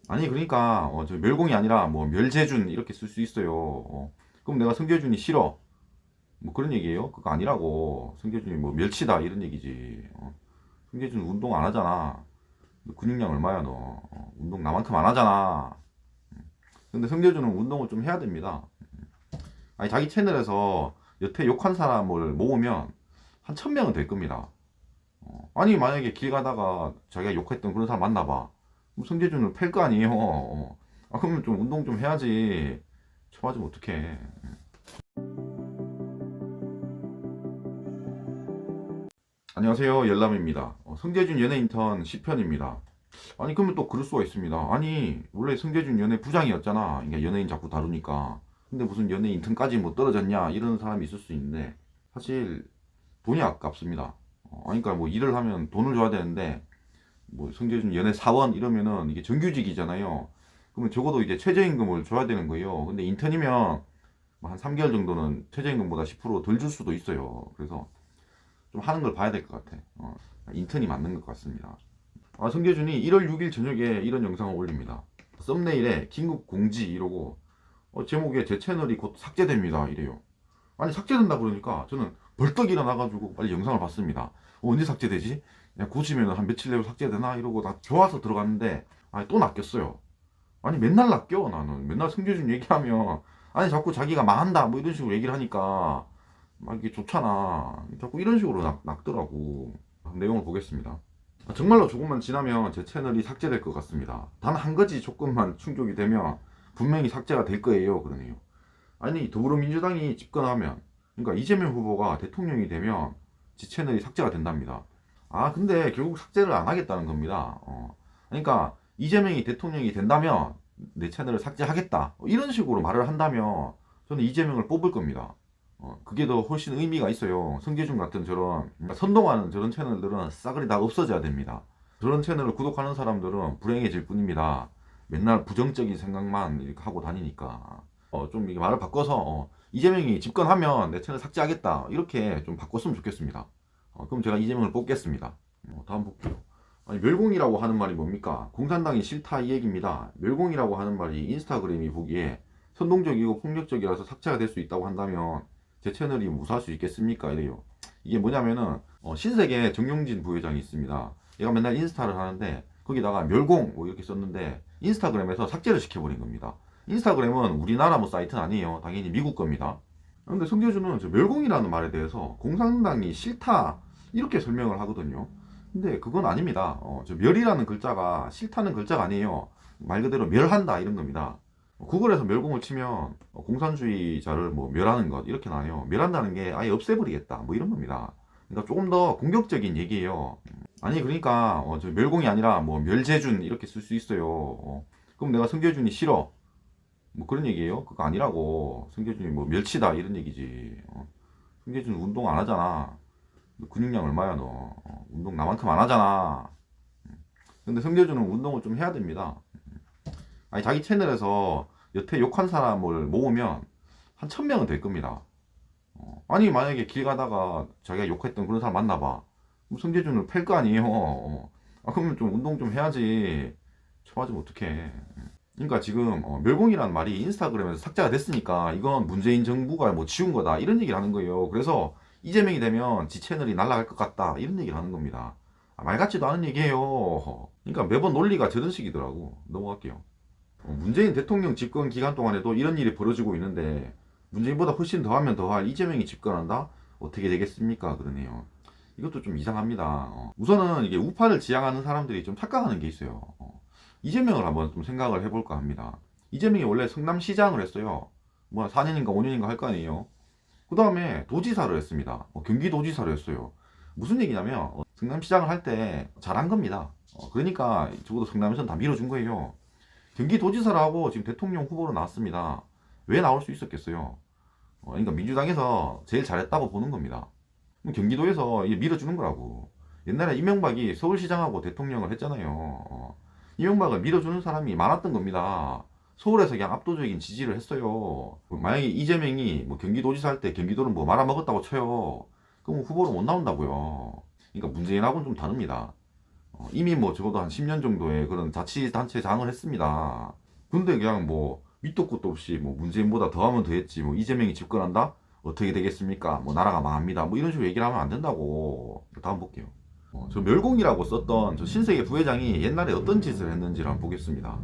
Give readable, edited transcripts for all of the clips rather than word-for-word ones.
아니 그러니까 저 멸공이 아니라 뭐 멸재준 이렇게 쓸 수 있어요. 그럼 내가 성재준이 싫어. 뭐 그런 얘기예요? 그거 아니라고. 성재준이 뭐 멸치다 이런 얘기지. 성재준 운동 안 하잖아. 너 근육량 얼마야 너? 운동 나만큼 안 하잖아. 근데 성재준은 운동을 좀 해야 됩니다. 아니 자기 채널에서 여태 욕한 사람을 모으면 한 1000명은 될 겁니다. 아니 만약에 길 가다가 자기가 욕했던 그런 사람 만나봐. 그럼 성재준을 팰 거 아니에요. 그러면 좀 운동 좀 해야지. 쳐맞으면 어떡해. 안녕하세요, 열람입니다. 성재준 연예 인턴 10편입니다. 아니 그러면 또 그럴 수가 있습니다. 아니 원래 성재준 연예 부장이었잖아. 그러니까 연예인 자꾸 다루니까. 근데 무슨 연예 인턴까지 뭐 떨어졌냐 이런 사람이 있을 수 있는데 사실 돈이 아깝습니다. 그러니까 뭐 일을 하면 돈을 줘야 되는데 뭐 성재준 연예 사원 이러면은 이게 정규직이잖아요. 그러면 적어도 이제 최저임금을 줘야 되는 거예요. 근데 인턴이면 뭐한 3개월 정도는 최저임금보다 10%덜 줄 수도 있어요. 그래서 좀 하는 걸 봐야 될 것 같아. 인턴이 맞는 것 같습니다. 성재준이 1월 6일 저녁에 이런 영상을 올립니다. 썸네일에 긴급 공지 이러고 제목에 제 채널이 곧 삭제됩니다 이래요. 아니 삭제된다 그러니까 저는 벌떡 일어나가지고 빨리 영상을 봤습니다. 언제 삭제되지? 그냥 고치면 한 며칠 내로 삭제되나 이러고 다 좋아서 들어갔는데 아니 또 낚였어요. 아니 맨날 낚여. 나는 맨날 성재준 얘기하면 아니 자꾸 자기가 망한다 뭐 이런 식으로 얘기를 하니까 막 이게 좋잖아. 자꾸 이런 식으로 낚더라고. 내용을 보겠습니다. 정말로 조금만 지나면 제 채널이 삭제될 것 같습니다. 단 한 가지 조건만 충족이 되면 분명히 삭제가 될 거예요. 그러네요. 아니 더불어민주당이 집권하면, 그러니까 이재명 후보가 대통령이 되면 제 채널이 삭제가 된답니다. 근데 결국 삭제를 안 하겠다는 겁니다. 그러니까 이재명이 대통령이 된다면 내 채널을 삭제하겠다 이런 식으로 말을 한다면 저는 이재명을 뽑을 겁니다. 그게 더 훨씬 의미가 있어요. 성재준 같은 저런 선동하는 저런 채널들은 싸그리 다 없어져야 됩니다. 저런 채널을 구독하는 사람들은 불행해질 뿐입니다. 맨날 부정적인 생각만 이렇게 하고 다니니까 좀 이게 말을 바꿔서 이재명이 집권하면 내 채널 삭제하겠다 이렇게 좀 바꿨으면 좋겠습니다. 그럼 제가 이재명을 뽑겠습니다. 다음 볼게요. 아니 멸공이라고 하는 말이 뭡니까? 공산당이 싫다 이 얘기입니다. 멸공이라고 하는 말이 인스타그램이 보기에 선동적이고 폭력적이라서 삭제가 될 수 있다고 한다면 제 채널이 무사할 수 있겠습니까? 이래요. 이게 뭐냐면은 신세계 정용진 부회장이 있습니다. 얘가 맨날 인스타를 하는데 거기다가 멸공 뭐 이렇게 썼는데 인스타그램에서 삭제를 시켜버린 겁니다. 인스타그램은 우리나라 뭐 사이트는 아니에요. 당연히 미국 겁니다. 그런데 성재준은 저 멸공이라는 말에 대해서 공산당이 싫다 이렇게 설명을 하거든요. 근데 그건 아닙니다. 저 멸이라는 글자가 싫다는 글자가 아니에요. 말 그대로 멸한다 이런 겁니다. 구글에서 멸공을 치면 공산주의자를 뭐 멸하는 것 이렇게 나와요. 멸한다는 게 아예 없애버리겠다 뭐 이런 겁니다. 그러니까 조금 더 공격적인 얘기예요. 아니 그러니까 저 멸공이 아니라 뭐 멸재준 이렇게 쓸 수 있어요. 그럼 내가 성재준이 싫어 뭐 그런 얘기예요? 그거 아니라고. 성재준이 뭐 멸치다 이런 얘기지. 성재준 운동 안 하잖아. 너 근육량 얼마야 너? 운동 나만큼 안 하잖아. 근데 성재준은 운동을 좀 해야 됩니다. 아니 자기 채널에서 여태 욕한 사람을 모으면 한 1000명은 될 겁니다. 아니 만약에 길 가다가 자기가 욕했던 그런 사람 만나봐. 그럼 성재준을 팰 거 아니에요. 그러면 좀 운동 좀 해야지. 쳐맞으면 어떡해. 그러니까 지금 멸공이라는 말이 인스타그램에서 삭제가 됐으니까 이건 문재인 정부가 뭐 지운 거다 이런 얘기를 하는 거예요. 그래서 이재명이 되면 지 채널이 날아갈 것 같다 이런 얘기를 하는 겁니다. 말 같지도 않은 얘기예요. 그러니까 매번 논리가 저런 식이더라고. 넘어갈게요. 문재인 대통령 집권 기간 동안에도 이런 일이 벌어지고 있는데 문재인보다 훨씬 더하면 더할 이재명이 집권한다? 어떻게 되겠습니까? 그러네요. 이것도 좀 이상합니다. 우선은 이게 우파를 지향하는 사람들이 좀 착각하는 게 있어요. 이재명을 한번 좀 생각을 해볼까 합니다. 이재명이 원래 성남시장을 했어요. 뭐 4년인가 5년인가 할 거 아니에요. 그 다음에 도지사를 했습니다. 경기도지사를 했어요. 무슨 얘기냐면 성남시장을 할 때 잘한 겁니다. 그러니까 적어도 성남에서는 다 밀어준 거예요. 경기도지사를 하고 지금 대통령 후보로 나왔습니다. 왜 나올 수 있었겠어요? 그러니까 민주당에서 제일 잘했다고 보는 겁니다. 경기도에서 이게 밀어주는 거라고. 옛날에 이명박이 서울시장하고 대통령을 했잖아요. 이명박을 밀어주는 사람이 많았던 겁니다. 서울에서 그냥 압도적인 지지를 했어요. 만약에 이재명이 뭐 경기도지사 할 때 경기도를 뭐 말아먹었다고 쳐요. 그럼 후보로 못 나온다고요. 그러니까 문재인하고는 좀 다릅니다. 이미 뭐 적어도 한 10년 정도의 그런 자치단체장을 했습니다. 근데 그냥 뭐 밑도 끝도 없이 뭐 문재인보다 더하면 더했지 뭐 이재명이 집권한다? 어떻게 되겠습니까? 뭐 나라가 망합니다. 뭐 이런 식으로 얘기를 하면 안 된다고. 다음 볼게요. 저 멸공이라고 썼던 저 신세계 부회장이 옛날에 어떤 짓을 했는지를 한번 보겠습니다.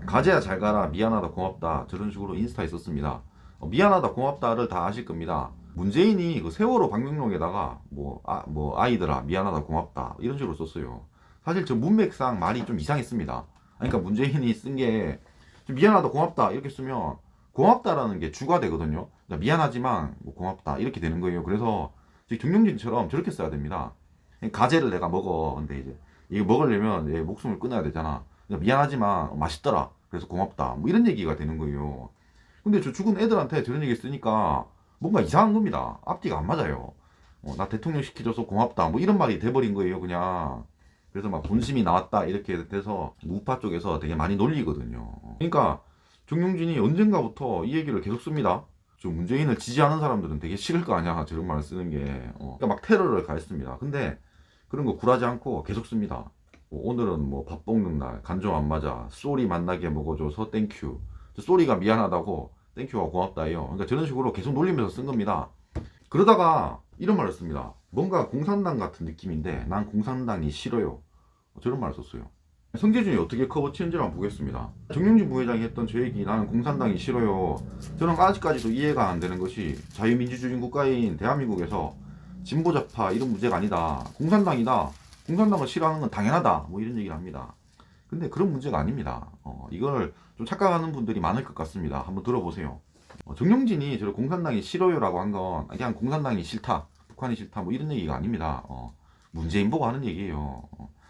가재야 잘 가라 미안하다 고맙다 저런 식으로 인스타에 썼습니다. 미안하다 고맙다를 다 아실 겁니다. 문재인이 그 세월호 방명록에다가 뭐 아이들아 미안하다 고맙다 이런 식으로 썼어요. 사실 저 문맥상 말이 좀 이상했습니다. 그러니까 문재인이 쓴 게 미안하다 고맙다 이렇게 쓰면 고맙다라는 게 주가 되거든요. 그러니까 미안하지만 뭐 고맙다 이렇게 되는 거예요. 그래서 정용진처럼 저렇게 써야 됩니다. 가재를 내가 먹어. 근데 이제 이거 먹으려면 내 목숨을 끊어야 되잖아. 그러니까 미안하지만 맛있더라. 그래서 고맙다. 뭐 이런 얘기가 되는 거예요. 근데 저 죽은 애들한테 저런 얘기 쓰니까 뭔가 이상한 겁니다. 앞뒤가 안 맞아요. 나 대통령 시켜줘서 고맙다. 뭐 이런 말이 돼버린 거예요, 그냥. 그래서 막 본심이 나왔다 이렇게 돼서 우파 쪽에서 되게 많이 놀리거든요. 그러니까 정용진이 언젠가부터 이 얘기를 계속 씁니다. 좀 문재인을 지지하는 사람들은 되게 싫을 거 아니야, 저런 말을 쓰는 게. 그러니까 막 테러를 가했습니다. 근데 그런 거 굴하지 않고 계속 씁니다. 오늘은 뭐 밥 먹는 날, 간좀 안 맞아, 쏘리 만나게 먹어줘서 땡큐. 쏘리가 미안하다고 땡큐가 고맙다예요. 그러니까 저런 식으로 계속 놀리면서 쓴 겁니다. 그러다가 이런 말을 씁니다. 뭔가 공산당 같은 느낌인데 난 공산당이 싫어요. 저런 말을 썼어요. 성재준이 어떻게 커버치는지 한번 보겠습니다. 정용진 부회장이 했던 저 얘기 나는 공산당이 싫어요. 저는 아직까지도 이해가 안 되는 것이 자유민주주의 국가인 대한민국에서 진보좌파 이런 문제가 아니다. 공산당이다. 공산당을 싫어하는 건 당연하다. 뭐 이런 얘기를 합니다. 근데 그런 문제가 아닙니다. 이걸 좀 착각하는 분들이 많을 것 같습니다. 한번 들어보세요. 정용진이 저를 공산당이 싫어요라고 한 건 그냥 공산당이 싫다, 북한이 싫다 뭐 이런 얘기가 아닙니다. 문재인 보고 하는 얘기예요.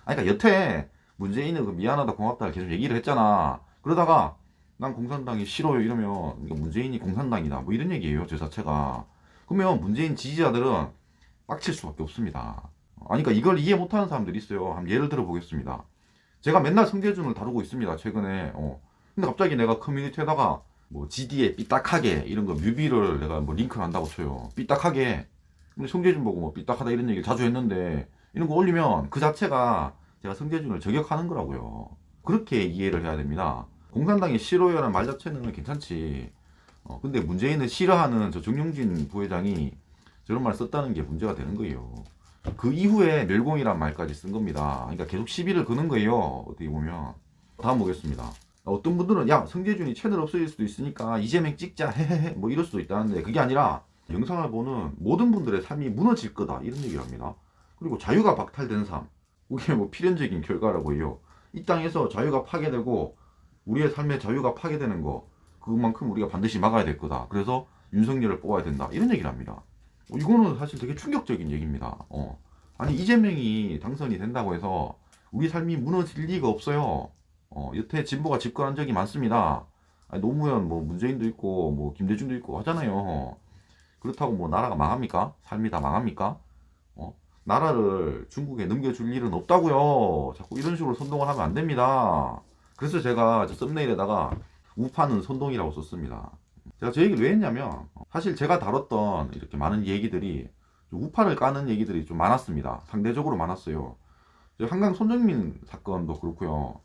그러니까 여태 문재인은 그 미안하다 고맙다 계속 얘기를 했잖아. 그러다가 난 공산당이 싫어요 이러면 문재인이 공산당이다 뭐 이런 얘기예요, 저 자체가. 그러면 문재인 지지자들은 빡칠 수밖에 없습니다. 그러니까 이걸 이해 못하는 사람들이 있어요. 한번 예를 들어 보겠습니다. 제가 맨날 성재준을 다루고 있습니다, 최근에. 근데 갑자기 내가 커뮤니티에다가 뭐 GD에 삐딱하게 이런 거 뮤비를 내가 뭐 링크를 한다고 쳐요. 삐딱하게. 근데 성재준 보고 뭐 삐딱하다 이런 얘기를 자주 했는데 이런 거 올리면 그 자체가 제가 성재준을 저격하는 거라고요. 그렇게 이해를 해야 됩니다. 공산당이 싫어요라는 말 자체는 괜찮지. 근데 문재인을 싫어하는 저 정용진 부회장이 저런 말 썼다는 게 문제가 되는 거예요. 그 이후에 멸공이란 말까지 쓴 겁니다. 그러니까 계속 시비를 거는 거예요, 어떻게 보면. 다음 보겠습니다. 어떤 분들은 야 성재준이 채널 없어질 수도 있으니까 이재명 찍자 헤헤헤 뭐 이럴 수도 있다는데 그게 아니라 영상을 보는 모든 분들의 삶이 무너질 거다 이런 얘기를 합니다. 그리고 자유가 박탈된 삶, 그게 뭐 필연적인 결과라고 해요. 이 땅에서 자유가 파괴되고 우리의 삶의 자유가 파괴되는 거, 그만큼 우리가 반드시 막아야 될 거다. 그래서 윤석열을 뽑아야 된다 이런 얘기를 합니다. 이거는 사실 되게 충격적인 얘기입니다. 아니 이재명이 당선이 된다고 해서 우리 삶이 무너질 리가 없어요. 여태 진보가 집권한 적이 많습니다. 아니, 노무현 뭐 문재인도 있고 뭐 김대중도 있고 하잖아요. 그렇다고 뭐 나라가 망합니까? 삶이 다 망합니까? 나라를 중국에 넘겨줄 일은 없다고요. 자꾸 이런 식으로 선동을 하면 안 됩니다. 그래서 제가 저 썸네일에다가 우파는 선동이라고 썼습니다. 제가 저 얘기를 왜 했냐면 사실 제가 다뤘던 이렇게 많은 얘기들이 우파를 까는 얘기들이 좀 많았습니다. 상대적으로 많았어요. 한강 손정민 사건도 그렇고요.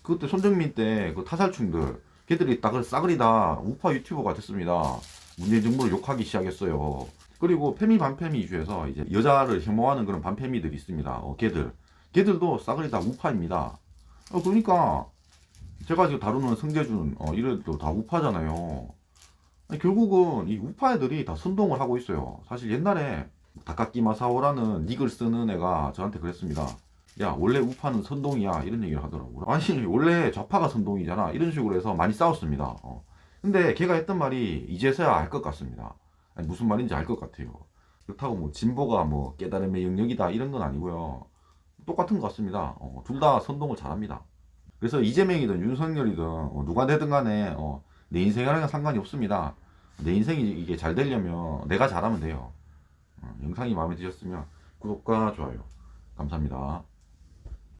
그때 손정민 때 그 타살충들 걔들이 싸그리 다 우파 유튜버가 됐습니다. 문재인 정부를 욕하기 시작했어요. 그리고 페미 반페미 이슈에서 이제 여자를 혐오하는 그런 반페미들이 있습니다. 걔들도 싸그리 다 우파입니다. 그러니까 제가 지금 다루는 성재준 이래도 다 우파잖아요. 아니, 결국은 이 우파 애들이 다 선동을 하고 있어요. 사실 옛날에 다카키 마사오라는 닉을 쓰는 애가 저한테 그랬습니다. 야 원래 우파는 선동이야 이런 얘기를 하더라고요. 아니 원래 좌파가 선동이잖아 이런 식으로 해서 많이 싸웠습니다. 근데 걔가 했던 말이 이제서야 알 것 같습니다. 아니, 무슨 말인지 알 것 같아요. 그렇다고 뭐 진보가 뭐 깨달음의 영역이다 이런 건 아니고요. 똑같은 것 같습니다. 둘 다 선동을 잘합니다. 그래서 이재명이든 윤석열이든 누가 되든 간에 내 인생이랑은 상관이 없습니다. 내 인생이 이게 잘 되려면 내가 잘하면 돼요. 영상이 마음에 드셨으면 구독과 좋아요 감사합니다.